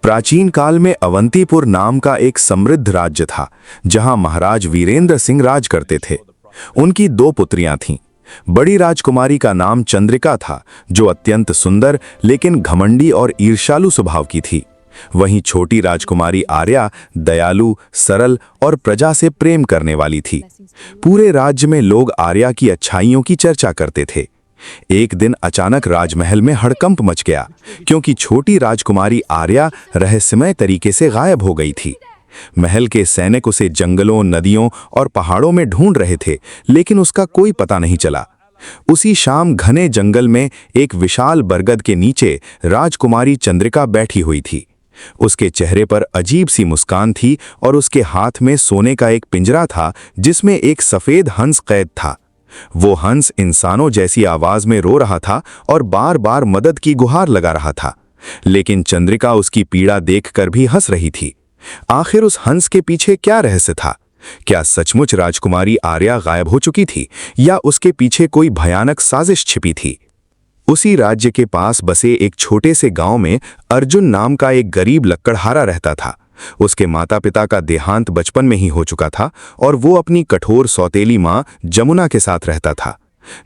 प्राचीन काल में अवंतीपुर नाम का एक समृद्ध राज्य था, जहां महाराज वीरेंद्र सिंह राज करते थे। उनकी दो पुत्रियां थीं। बड़ी राजकुमारी का नाम चंद्रिका था, जो अत्यंत सुंदर लेकिन घमंडी और ईर्ष्यालु स्वभाव की थी। वहीं छोटी राजकुमारी आर्या दयालु, सरल और प्रजा से प्रेम करने वाली थी। पूरे राज्य में लोग आर्या की अच्छाइयों की चर्चा करते थे। एक दिन अचानक राजमहल में हड़कंप मच गया, क्योंकि छोटी राजकुमारी आर्या रहस्यमय तरीके से गायब हो गई थी। महल के सैनिक उसे जंगलों, नदियों और पहाड़ों में ढूंढ रहे थे, लेकिन उसका कोई पता नहीं चला। उसी शाम घने जंगल में एक विशाल बरगद के नीचे राजकुमारी चंद्रिका बैठी हुई थी। उसके चेहरे पर अजीब सी मुस्कान थी और उसके हाथ में सोने का एक पिंजरा था, जिसमें एक सफेद हंस कैद था। वो हंस इंसानों जैसी आवाज में रो रहा था और बार बार मदद की गुहार लगा रहा था, लेकिन चंद्रिका उसकी पीड़ा देखकर भी हंस रही थी। आखिर उस हंस के पीछे क्या रहस्य था? क्या सचमुच राजकुमारी आर्या गायब हो चुकी थी, या उसके पीछे कोई भयानक साजिश छिपी थी? उसी राज्य के पास बसे एक छोटे से गांव में अर्जुन नाम का एक गरीब लक्कड़हारा रहता था। उसके माता पिता का देहांत बचपन में ही हो चुका था और वो अपनी कठोर सौतेली माँ जमुना के साथ रहता था।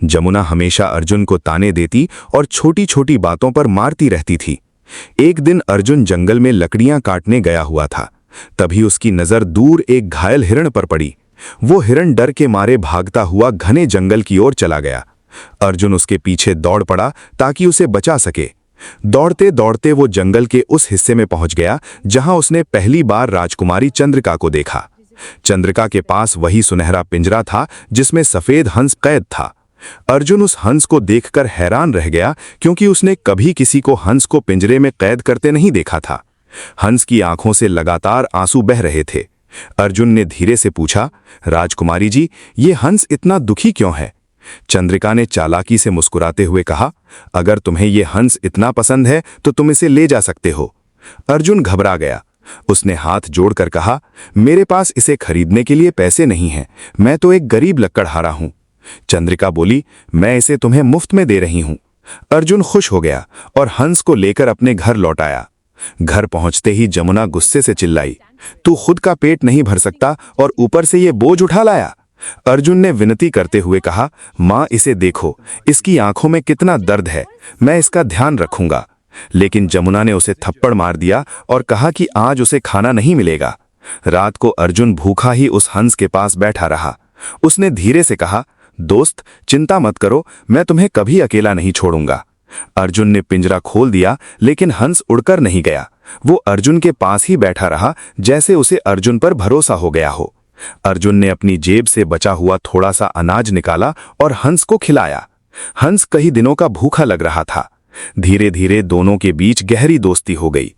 जमुना हमेशा अर्जुन को ताने देती और छोटी छोटी बातों पर मारती रहती थी। एक दिन अर्जुन जंगल में लकड़ियां काटने गया हुआ था। तभी उसकी नजर दूर एक घायल हिरण पर पड़ी। वो हिरण डर के मारे भागता हुआ घने जंगल की ओर चला गया। अर्जुन उसके पीछे दौड़ पड़ा ताकि उसे बचा सके। दौड़ते दौड़ते वो जंगल के उस हिस्से में पहुंच गया जहां उसने पहली बार राजकुमारी चंद्रिका को देखा। चंद्रिका के पास वही सुनहरा पिंजरा था जिसमें सफेद हंस कैद था। अर्जुन उस हंस को देखकर हैरान रह गया, क्योंकि उसने कभी किसी को हंस को पिंजरे में कैद करते नहीं देखा था। हंस की आंखों से लगातार आंसू बह रहे थे। अर्जुन ने धीरे से पूछा, राजकुमारी जी, ये हंस इतना दुखी क्यों है? चंद्रिका ने चालाकी से मुस्कुराते हुए कहा, अगर तुम्हें ये हंस इतना पसंद है तो तुम इसे ले जा सकते हो। अर्जुन घबरा गया। उसने हाथ जोड़कर कहा, मेरे पास इसे खरीदने के लिए पैसे नहीं हैं, मैं तो एक गरीब लक्कड़हारा हूं। चंद्रिका बोली, मैं इसे तुम्हें मुफ्त में दे रही हूं। अर्जुन खुश हो गया और हंस को लेकर अपने घर लौट आया। घर पहुंचते ही जमुना गुस्से से चिल्लाई, तू खुद का पेट नहीं भर सकता और ऊपर से ये बोझ उठा लाया? अर्जुन ने विनती करते हुए कहा, माँ इसे देखो, इसकी आंखों में कितना दर्द है, मैं इसका ध्यान रखूंगा। लेकिन जमुना ने उसे थप्पड़ मार दिया और कहा कि आज उसे खाना नहीं मिलेगा। रात को अर्जुन भूखा ही उस हंस के पास बैठा रहा। उसने धीरे से कहा, दोस्त चिंता मत करो, मैं तुम्हें कभी अकेला नहीं छोड़ूंगा। अर्जुन ने पिंजरा खोल दिया, लेकिन हंस उड़कर नहीं गया। वो अर्जुन के पास ही बैठा रहा, जैसे उसे अर्जुन पर भरोसा हो गया हो। अर्जुन ने अपनी जेब से बचा हुआ थोड़ा सा अनाज निकाला और हंस को खिलाया। हंस कई दिनों का भूखा लग रहा था। धीरे धीरे दोनों के बीच गहरी दोस्ती हो गई।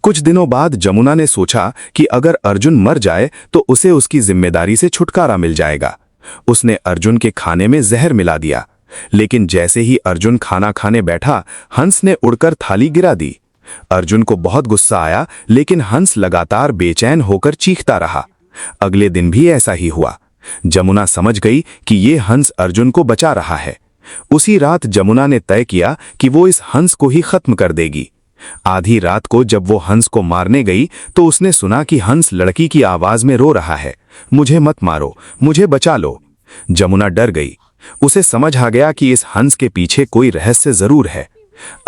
कुछ दिनों बाद जमुना ने सोचा कि अगर अर्जुन मर जाए तो उसे उसकी जिम्मेदारी से छुटकारा मिल जाएगा। उसने अर्जुन के खाने में जहर मिला दिया, लेकिन जैसे ही अर्जुन खाना खाने बैठा, हंस ने उड़कर थाली गिरा दी। अर्जुन को बहुत गुस्सा आया, लेकिन हंस लगातार बेचैन होकर चीखता रहा। अगले दिन भी ऐसा ही हुआ। जमुना समझ गई कि ये हंस अर्जुन को बचा रहा है। उसी रात जमुना ने तय किया कि वो इस हंस को ही खत्म कर देगी। आधी रात को जब वो हंस को मारने गई तो उसने सुना कि हंस लड़की की आवाज में रो रहा है, मुझे मत मारो, मुझे बचा लो। जमुना डर गई। उसे समझ आ गया कि इस हंस के पीछे कोई रहस्य जरूर है।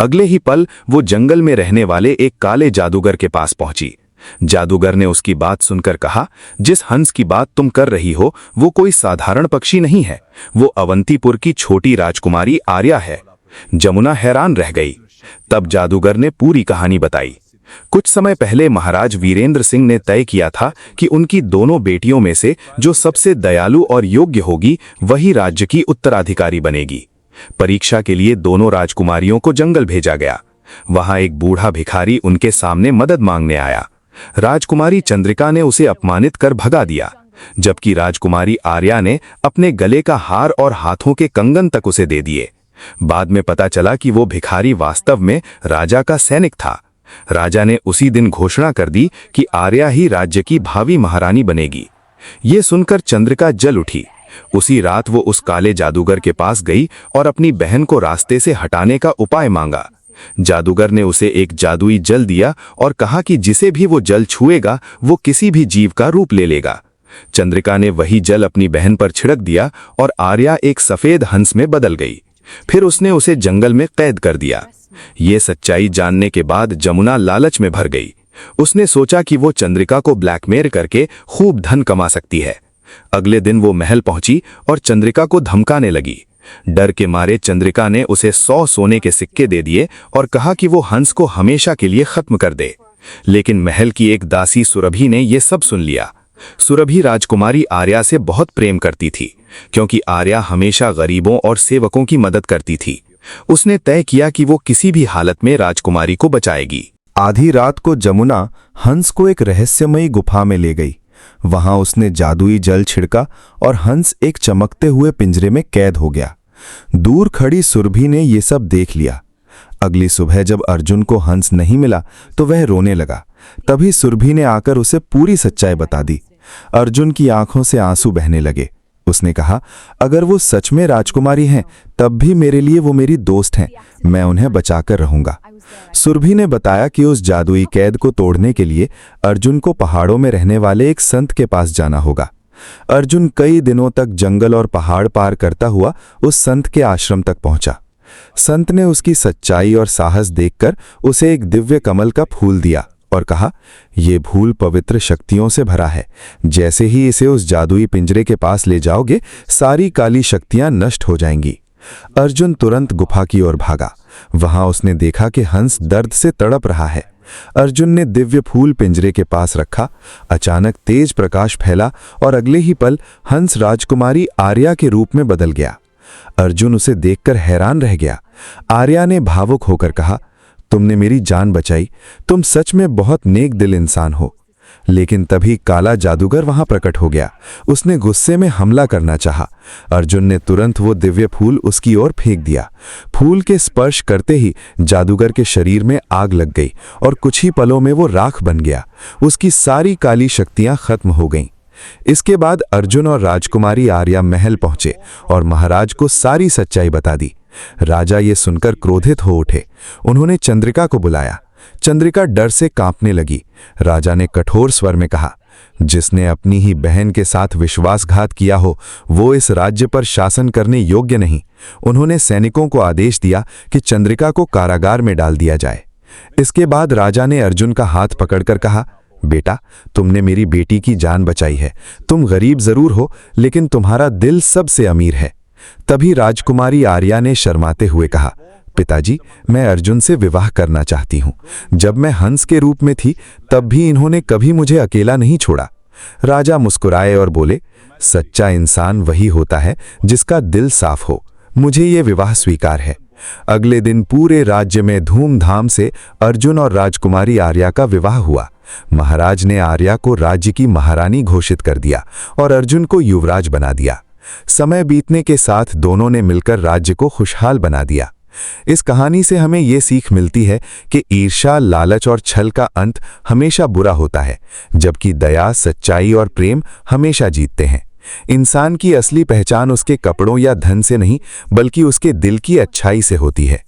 अगले ही पल वो जंगल में रहने वाले एक काले जादूगर के पास पहुंची। जादूगर ने उसकी बात सुनकर कहा, जिस हंस की बात तुम कर रही हो वो कोई साधारण पक्षी नहीं है, वो अवंतीपुर की छोटी राजकुमारी आर्या है। जमुना हैरान रह गई। तब जादूगर ने पूरी कहानी बताई। कुछ समय पहले महाराज वीरेंद्र सिंह ने तय किया था कि उनकी दोनों बेटियों में से जो सबसे दयालु और योग्य होगी वही राज्य की उत्तराधिकारी बनेगी। परीक्षा के लिए दोनों राजकुमारियों को जंगल भेजा गया। वहां एक बूढ़ा भिखारी उनके सामने मदद मांगने आया। राजकुमारी चंद्रिका ने उसे अपमानित कर भगा दिया, जबकि राजकुमारी आर्या ने अपने गले का हार और हाथों के कंगन तक उसे दे दिए। बाद में पता चला कि वो भिखारी वास्तव में राजा का सैनिक था। राजा ने उसी दिन घोषणा कर दी कि आर्या ही राज्य की भावी महारानी बनेगी। ये सुनकर चंद्रिका जल उठी। उसी रात वो उस काले जादूगर के पास गई और अपनी बहन को रास्ते से हटाने का उपाय मांगा। जादूगर ने उसे एक जादुई जल दिया और कहा कि जिसे भी वो जल छुएगा वो किसी भी जीव का रूप ले लेगा। चंद्रिका ने वही जल अपनी बहन पर छिड़क दिया और आर्या एक सफेद हंस में बदल गई। फिर उसने उसे जंगल में कैद कर दिया। ये सच्चाई जानने के बाद जमुना लालच में भर गई। उसने सोचा कि वो चंद्रिका को ब्लैकमेल करके खूब धन कमा सकती है। अगले दिन वो महल पहुंची और चंद्रिका को धमकाने लगी। डर के मारे चंद्रिका ने उसे 100 सोने के सिक्के दे दिए और कहा कि वो हंस को हमेशा के लिए खत्म कर दे। लेकिन महल की एक दासी सुरभि ने ये सब सुन लिया। सुरभि राजकुमारी आर्या से बहुत प्रेम करती थी, क्योंकि आर्या हमेशा गरीबों और सेवकों की मदद करती थी। उसने तय किया कि वो किसी भी हालत में राजकुमारी को बचाएगी। आधी रात को जमुना हंस को एक रहस्यमयी गुफा में ले गई। वहां उसने जादुई जल छिड़का और हंस एक चमकते हुए पिंजरे में कैद हो गया। दूर खड़ी सुरभि ने ये सब देख लिया। अगली सुबह जब अर्जुन को हंस नहीं मिला तो वह रोने लगा। तभी सुरभि ने आकर उसे पूरी सच्चाई बता दी। अर्जुन की आंखों से आंसू बहने लगे। उसने कहा, अगर वो सच में राजकुमारी हैं तब भी मेरे लिए वो मेरी दोस्त हैं, मैं उन्हें बचाकर रहूंगा। सुरभि ने बताया कि उस जादुई कैद को तोड़ने के लिए अर्जुन को पहाड़ों में रहने वाले एक संत के पास जाना होगा। अर्जुन कई दिनों तक जंगल और पहाड़ पार करता हुआ उस संत के आश्रम तक पहुंचा। संत ने उसकी सच्चाई और साहस देखकर उसे एक दिव्य कमल का फूल दिया और कहा, ये फूल पवित्र शक्तियों से भरा है। जैसे ही इसे उस जादुई पिंजरे के पास ले जाओगे सारी काली शक्तियां नष्ट हो जाएंगी। अर्जुन तुरंत गुफा की ओर भागा। वहां उसने देखा कि हंस दर्द से तड़प रहा है। अर्जुन ने दिव्य फूल पिंजरे के पास रखा। अचानक तेज प्रकाश फैला और अगले ही पल हंस राजकुमारी आर्या के रूप में बदल गया। अर्जुन उसे देखकर हैरान रह गया। आर्या ने भावुक होकर कहा, तुमने मेरी जान बचाई, तुम सच में बहुत नेक दिल इंसान हो। लेकिन तभी काला जादूगर वहां प्रकट हो गया। उसने गुस्से में हमला करना चाहा। अर्जुन ने तुरंत वो दिव्य फूल उसकी ओर फेंक दिया। फूल के स्पर्श करते ही जादूगर के शरीर में आग लग गई और कुछ ही पलों में वो राख बन गया। उसकी सारी काली शक्तियां खत्म हो गईं। इसके बाद अर्जुन और राजकुमारी आर्या महल पहुंचे और महाराज को सारी सच्चाई बता दी। राजा ये सुनकर क्रोधित हो उठे। उन्होंने चंद्रिका को बुलाया। चंद्रिका डर से कांपने लगी। राजा ने कठोर स्वर में कहा, जिसने अपनी ही बहन के साथ विश्वासघात किया हो वो इस राज्य पर शासन करने योग्य नहीं। उन्होंने सैनिकों को आदेश दिया कि चंद्रिका को कारागार में डाल दिया जाए। इसके बाद राजा ने अर्जुन का हाथ पकड़कर कहा, बेटा, तुमने मेरी बेटी की जान बचाई है। तुम गरीब जरूर हो लेकिन तुम्हारा दिल सबसे अमीर है। तभी राजकुमारी आर्या ने शर्माते हुए कहा, पिताजी, मैं अर्जुन से विवाह करना चाहती हूँ। जब मैं हंस के रूप में थी तब भी इन्होंने कभी मुझे अकेला नहीं छोड़ा। राजा मुस्कुराए और बोले, सच्चा इंसान वही होता है जिसका दिल साफ हो। मुझे ये विवाह स्वीकार है। अगले दिन पूरे राज्य में धूमधाम से अर्जुन और राजकुमारी आर्या का विवाह हुआ। महाराज ने आर्या को राज्य की महारानी घोषित कर दिया और अर्जुन को युवराज बना दिया। समय बीतने के साथ दोनों ने मिलकर राज्य को खुशहाल बना दिया। इस कहानी से हमें ये सीख मिलती है कि ईर्ष्या, लालच और छल का अंत हमेशा बुरा होता है, जबकि दया, सच्चाई और प्रेम हमेशा जीतते हैं। इंसान की असली पहचान उसके कपड़ों या धन से नहीं बल्कि उसके दिल की अच्छाई से होती है।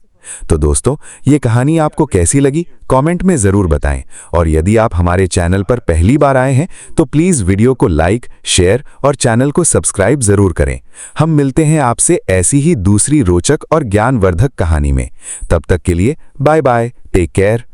तो दोस्तों, ये कहानी आपको कैसी लगी कमेंट में ज़रूर बताएं। और यदि आप हमारे चैनल पर पहली बार आए हैं तो प्लीज़ वीडियो को लाइक, शेयर और चैनल को सब्सक्राइब ज़रूर करें। हम मिलते हैं आपसे ऐसी ही दूसरी रोचक और ज्ञानवर्धक कहानी में। तब तक के लिए बाय बाय, टेक केयर।